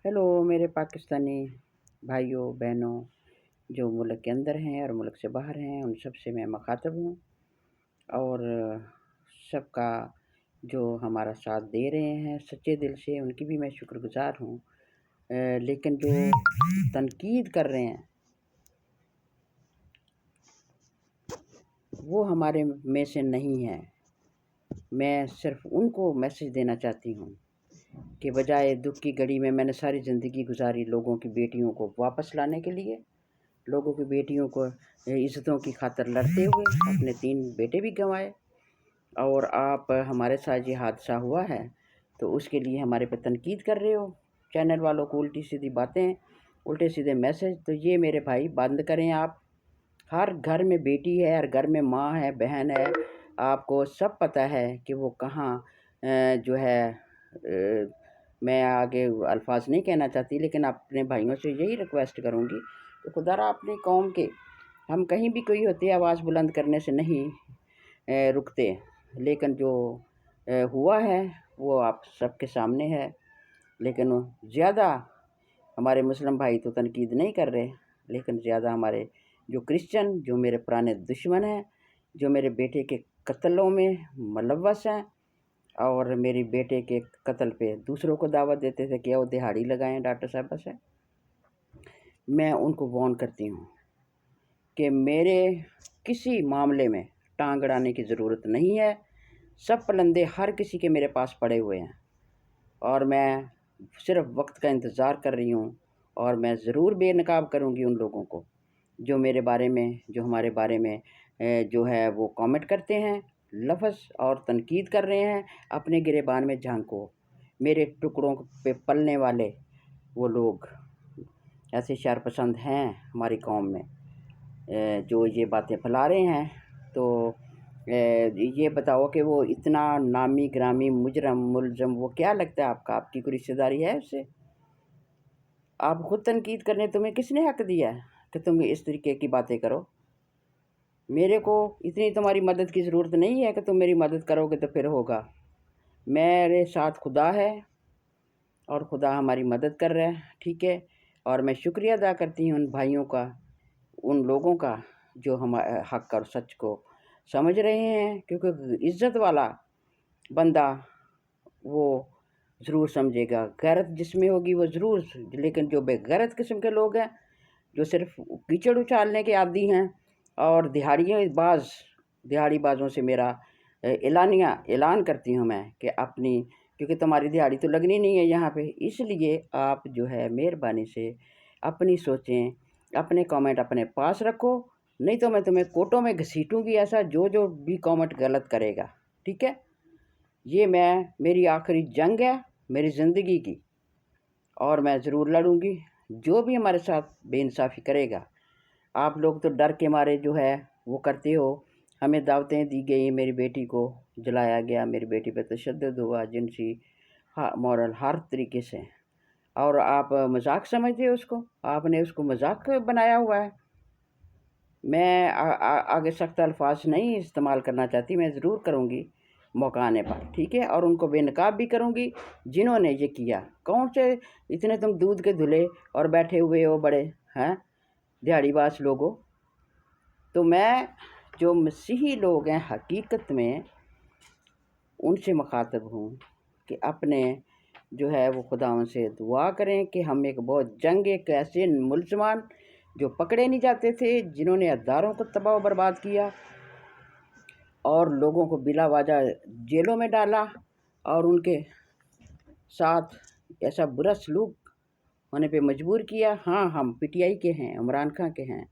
Hello मेरे पाकिस्तानी भाइयों बहनों जो मुल्क के अंदर हैं और मुल्क से बाहर हैं, उन सब से मैं मुखातब हूँ। और सबका जो हमारा साथ दे रहे हैं सच्चे दिल से, उनकी भी मैं शुक्रगुज़ार हूँ। लेकिन जो तनकीद कर रहे हैं वो हमारे में से नहीं है। मैं सिर्फ़ उनको मैसेज देना चाहती हूँ कि बजाय दुख की घड़ी में मैंने सारी ज़िंदगी गुजारी लोगों की बेटियों को वापस लाने के लिए, लोगों की बेटियों को इज़्ज़तों की खातिर लड़ते हुए अपने 3 बेटे भी गंवाए। और आप हमारे साथ ये हादसा हुआ है तो उसके लिए हमारे पे तनकीद कर रहे हो, चैनल वालों को उल्टी सीधी बातें, उल्टे सीधे मैसेज। तो ये मेरे भाई बंद करें आप। हर घर में बेटी है, हर घर में माँ है, बहन है। आपको सब पता है कि वो कहाँ जो है मैं आगे अल्फाज नहीं कहना चाहती, लेकिन अपने भाइयों से यही रिक्वेस्ट करूँगी कि खुदारा अपनी कौम के, हम कहीं भी कोई होते आवाज़ बुलंद करने से नहीं रुकते। लेकिन जो हुआ है वो आप सबके सामने है। लेकिन ज़्यादा हमारे मुस्लिम भाई तो तनकीद नहीं कर रहे, लेकिन ज़्यादा हमारे जो क्रिश्चियन, जो मेरे पुराने दुश्मन हैं, जो मेरे बेटे के कत्लों में मुलव्वस हैं और मेरे बेटे के कत्ल पे दूसरों को दावत देते थे कि वो दिहाड़ी लगाएं डॉक्टर साहब से, मैं उनको वार्न करती हूँ कि मेरे किसी मामले में टांग अड़ाने की ज़रूरत नहीं है। सब पलंदे हर किसी के मेरे पास पड़े हुए हैं और मैं सिर्फ़ वक्त का इंतज़ार कर रही हूँ। और मैं ज़रूर बेनकाब करूँगी उन लोगों को जो मेरे बारे में, जो हमारे बारे में जो है वो कमेंट करते हैं, लफ्ज़ और तनकीद कर रहे हैं। अपने गिरेबान में झांको, मेरे टुकड़ों पे पलने वाले वो लोग ऐसे शरपसंद हैं हमारी कौम में जो ये बातें फैला रहे हैं। तो ये बताओ कि वो इतना नामी ग्रामी मुजरम मुलज़म वो क्या लगता है आपका? आपकी कोई रिश्तेदारी है उससे? आप खुद तनकीद करने, तुम्हें किसने हक दिया है कि तुम इस तरीके की बातें करो? मेरे को इतनी तुम्हारी मदद की ज़रूरत नहीं है कि तुम मेरी मदद करोगे तो फिर होगा। मेरे साथ खुदा है और खुदा हमारी मदद कर रहा है, ठीक है। और मैं शुक्रिया अदा करती हूँ उन भाइयों का, उन लोगों का जो हम हक़ और सच को समझ रहे हैं, क्योंकि इज़्ज़त वाला बंदा वो ज़रूर समझेगा, गैरत जिसमें होगी वो ज़रूर। लेकिन जो बेगैरत किस्म के लोग हैं, जो सिर्फ कीचड़ उछालने के आदी हैं और दिहाड़ीबाज़ों से मेरा एलानिया ऐलान करती हूँ मैं कि अपनी, क्योंकि तुम्हारी दिहाड़ी तो लगनी नहीं है यहाँ पे, इसलिए आप जो है मेहरबानी से अपनी सोचें, अपने कमेंट अपने पास रखो। नहीं तो मैं तुम्हें कोर्टों में घसीटूँगी ऐसा, जो भी कमेंट गलत करेगा, ठीक है। ये मेरी आखिरी जंग है मेरी ज़िंदगी की, और मैं ज़रूर लड़ूंगी जो भी हमारे साथ बेइंसाफ़ी करेगा। आप लोग तो डर के मारे जो है वो करते हो। हमें दावतें दी गई, मेरी बेटी को जलाया गया, मेरी बेटी पे तशद्दुद हुआ, जिनसी मॉरल हर तरीके से। और आप मजाक समझते हो उसको, आपने उसको मजाक बनाया हुआ है। मैं आगे सख्त अल्फाज नहीं इस्तेमाल करना चाहती, मैं ज़रूर करूँगी मौका आने पर, ठीक है। और उनको बेनकाब भी करूँगी जिन्होंने ये किया। कौन से इतने तुम दूध के धुले और बैठे हुए हो बड़े हैं दिहाड़ीबाज लोगों। तो मैं, जो मसीही लोग हैं हकीकत में, उनसे मुखातब हूँ कि अपने जो है वो खुदावंद से दुआ करें कि हम एक बहुत जंग, एक ऐसे मुल्ज़मान जो पकड़े नहीं जाते थे, जिन्होंने हज़ारों को तबाह बर्बाद किया और लोगों को बिला वजह जेलों में डाला और उनके साथ ऐसा बुरा सलूक होने पे मजबूर किया। हाँ, हम पीटीआई के हैं, इमरान खान के हैं,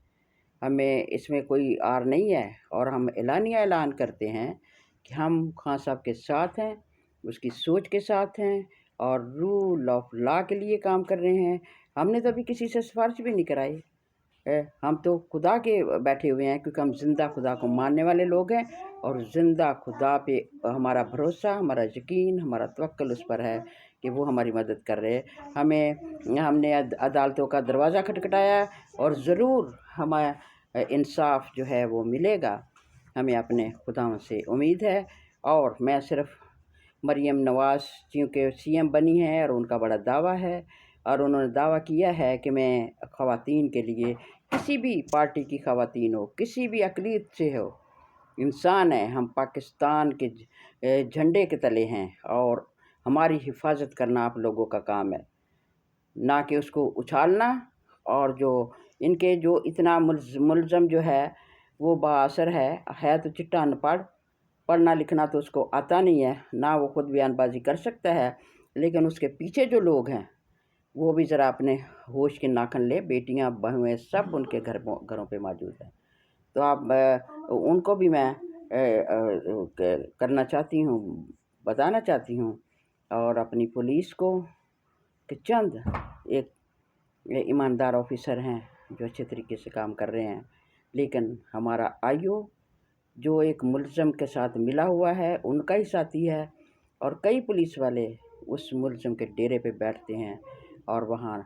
हमें इसमें कोई आर नहीं है। और हम एलानिया ऐलान करते हैं कि हम खान साहब के साथ हैं, उसकी सोच के साथ हैं और रूल ऑफ लॉ के लिए काम कर रहे हैं। हमने तो अभी किसी से सिफारिश भी नहीं कराई है, हम तो खुदा के बैठे हुए हैं, क्योंकि हम ज़िंदा खुदा को मानने वाले लोग हैं। और ज़िंदा खुदा पे हमारा भरोसा, हमारा यकीन, हमारा तवक्कुल उस पर है कि वो हमारी मदद कर रहे हैं। हमने अदालतों का दरवाज़ा खटखटाया और ज़रूर हमें इंसाफ जो है वो मिलेगा, हमें अपने खुदावंद से उम्मीद है। और मैं सिर्फ मरियम नवाज़ चूँकि सीएम बनी है और उनका बड़ा दावा है, اور انہوں نے دعویٰ کیا ہے کہ میں خواتین کے لیے، کسی بھی پارٹی کی خواتین ہو، کسی بھی اقلیت سے ہو، انسان ہیں، ہم پاکستان کے جھنڈے کے تلے ہیں، اور ہماری حفاظت کرنا آپ لوگوں کا کام ہے، نہ کہ اس کو اچھالنا۔ اور جو ان کے جو اتنا ملزم جو ہے وہ بااثر ہے تو چٹا ان پڑھ، پڑھنا لکھنا تو اس کو آتا نہیں ہے، نہ وہ خود بیان بازی کر سکتا ہے، لیکن اس کے پیچھے جو لوگ ہیں وہ بھی ذرا اپنے ہوش کے ناخن لے، بیٹیاں بہویں سب ان کے گھروں پہ موجود ہیں۔ تو آپ ان کو بھی میں کرنا چاہتی ہوں، بتانا چاہتی ہوں، اور اپنی پولیس کو کہ چند ایک ایماندار آفیسر ہیں جو اچھے طریقے سے کام کر رہے ہیں، لیکن ہمارا آئیو جو ایک ملزم کے ساتھ ملا ہوا ہے، ان کا ہی ساتھی ہے، اور کئی پولیس والے اس ملزم کے ڈیرے پہ بیٹھتے ہیں، اور وہاں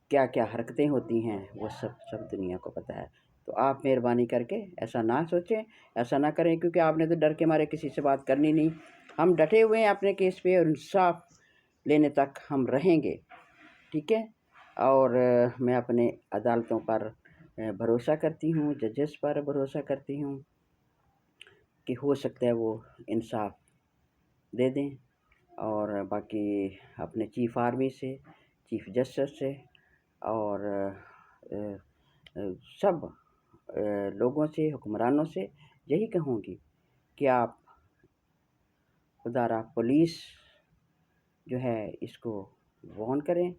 کیا کیا حرکتیں ہوتی ہیں وہ سب دنیا کو پتہ ہے۔ تو آپ مہربانی کر کے ایسا نہ سوچیں، ایسا نہ کریں، کیونکہ آپ نے تو ڈر کے مارے کسی سے بات کرنی نہیں۔ ہم ڈٹے ہوئے ہیں اپنے کیس پہ، اور انصاف لینے تک ہم رہیں گے، ٹھیک ہے؟ اور میں اپنے عدالتوں پر بھروسہ کرتی ہوں، ججز پر بھروسہ کرتی ہوں کہ ہو سکتا ہے وہ انصاف دے دیں۔ اور باقی اپنے چیف آرمی سے، چیف جسٹس سے، اور سب لوگوں سے، حکمرانوں سے یہی کہوں گی کہ آپ خدا را پولیس جو ہے اس کو وارن کریں،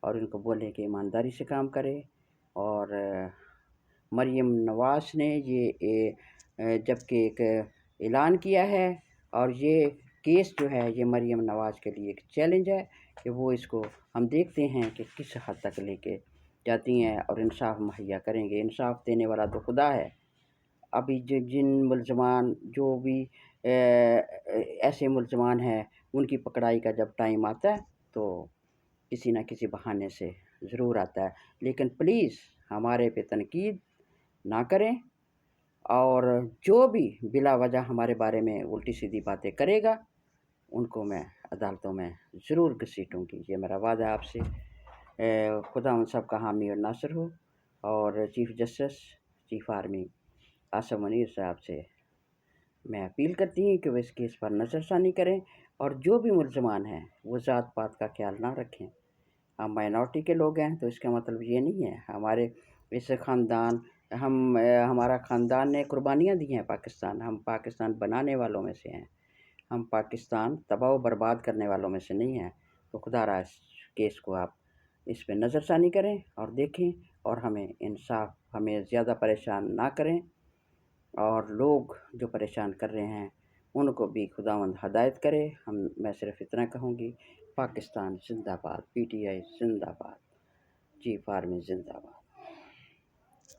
اور ان کو بولیں کہ ایمانداری سے کام کرے۔ اور مریم نواز نے یہ جب کہ ایک اعلان کیا ہے، اور یہ کیس جو ہے یہ مریم نواز کے لیے ایک چیلنج ہے کہ وہ اس کو ہم دیکھتے ہیں کہ کس حد تک لے کے جاتی ہیں اور انصاف مہیا کریں گے۔ انصاف دینے والا تو خدا ہے۔ ابھی جن ملزمان جو بھی ایسے ملزمان ہیں، ان کی پکڑائی کا جب ٹائم آتا ہے تو کسی نہ کسی بہانے سے ضرور آتا ہے، لیکن پلیز ہمارے پہ تنقید نہ کریں، اور جو بھی بلا وجہ ہمارے بارے میں الٹی سیدھی باتیں کرے گا ان کو میں عدالتوں میں ضرور گھسیٹوں گی، یہ میرا وعدہ ہے آپ سے۔ خدا ان سب کا حامی اور ناصر ہو۔ اور chief justice, chief army Asim Munir صاحب سے میں اپیل کرتی ہوں کہ وہ اس کیس پر نظر ثانی کریں، اور جو بھی ملزمان ہیں وہ ذات پات کا خیال نہ رکھیں۔ ہم مائنورٹی کے لوگ ہیں تو اس کا مطلب یہ نہیں ہے ہمارے اس خاندان، ہمارا خاندان نے قربانیاں دی ہیں پاکستان، ہم پاکستان بنانے والوں میں سے ہیں، ہم پاکستان تباہ و برباد کرنے والوں میں سے نہیں ہیں۔ تو خدا را اس کیس کو آپ اس پہ نظر ثانی کریں اور دیکھیں، اور ہمیں انصاف، ہمیں زیادہ پریشان نہ کریں، اور لوگ جو پریشان کر رہے ہیں ان کو بھی خداوند ہدایت کرے۔ میں صرف اتنا کہوں گی، پاکستان زندہ باد، PTI زندہ باد، چیف آرمی زندہ باد۔